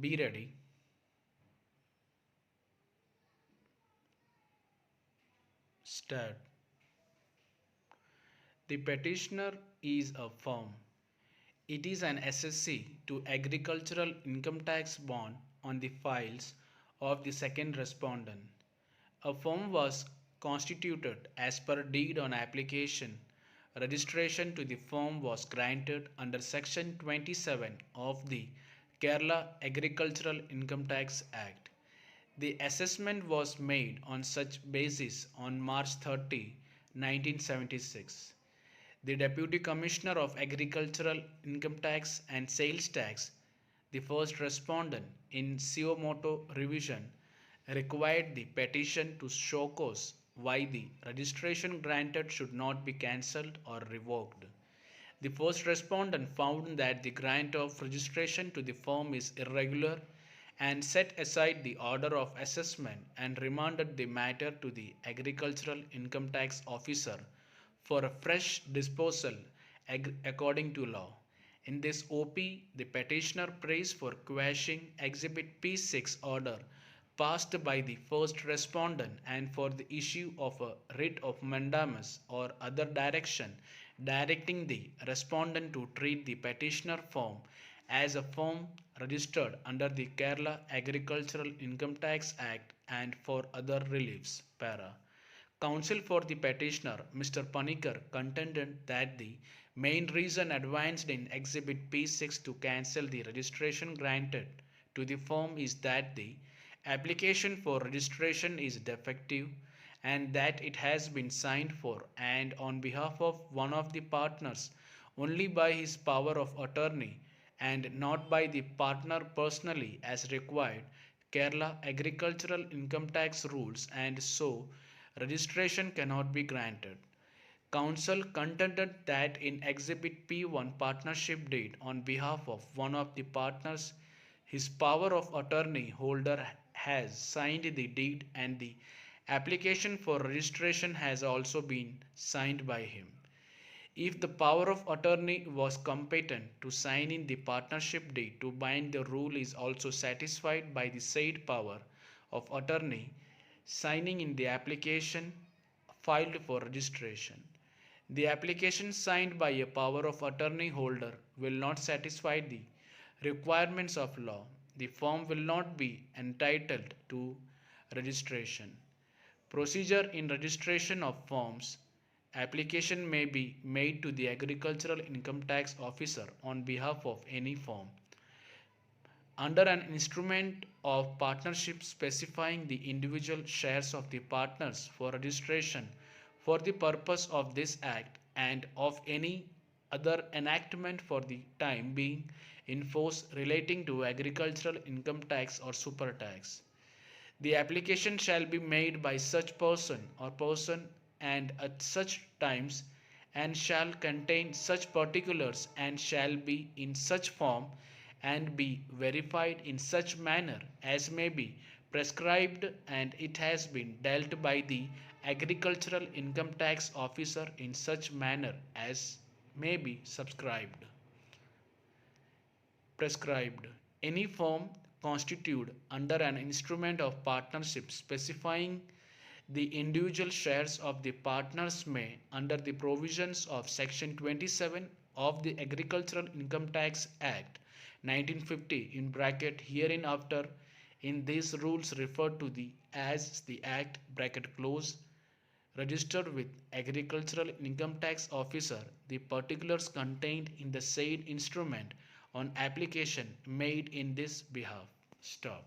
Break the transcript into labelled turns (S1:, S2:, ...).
S1: Be ready. Start. The petitioner is a firm. It is an SSC to agricultural income tax bond on the files of the second respondent. A firm was constituted as per deed on application. Registration to the firm was granted under Section 27 of the Kerala Agricultural Income Tax Act. The assessment was made on such basis on March 30, 1976. The Deputy Commissioner of Agricultural Income Tax and Sales Tax, the first respondent in suo motu revision, required the petition to show cause why the registration granted should not be cancelled or revoked. The first respondent found that the grant of registration to the firm is irregular and set aside the order of assessment and remanded the matter to the agricultural income tax officer for a fresh disposal according to law. In this OP, the petitioner prays for quashing Exhibit P6 order passed by the first respondent and for the issue of a writ of mandamus or other direction directing the respondent to treat the petitioner firm as a firm registered under the Kerala Agricultural Income Tax Act and for other reliefs. Para. Counsel for the petitioner, Mr. Panikar, contended that the main reason advanced in Exhibit P6 to cancel the registration granted to the firm is that the application for registration is defective and that it has been signed for and on behalf of one of the partners only by his power of attorney and not by the partner personally as required Kerala agricultural income tax rules and so registration cannot be granted. Counsel contended that in Exhibit P1 partnership deed on behalf of one of the partners, his power of attorney holder has signed the deed and the application for registration has also been signed by him. If the power of attorney was competent to sign in the partnership deed to bind, the rule is also satisfied by the said power of attorney signing in the application filed for registration. The application signed by a power of attorney holder will not satisfy the requirements of law. The firm will not be entitled to registration. Procedure in registration of firms. Application may be made to the agricultural income tax officer on behalf of any firm under an instrument of partnership specifying the individual shares of the partners for registration for the purpose of this act and of any other enactment for the time being in force relating to agricultural income tax or super tax. The application shall be made by such person or person and at such times and shall contain such particulars and shall be in such form and be verified in such manner as may be prescribed and it has been dealt by the agricultural income tax officer in such manner as may be subscribed prescribed. Any firm constituted under an instrument of partnership specifying the individual shares of the partners may, under the provisions of Section 27 of the Agricultural Income Tax Act 1950 in bracket hereinafter in these rules referred to the as the Act bracket close registered with agricultural income tax officer the particulars contained in the said instrument on application made in this behalf. Stop.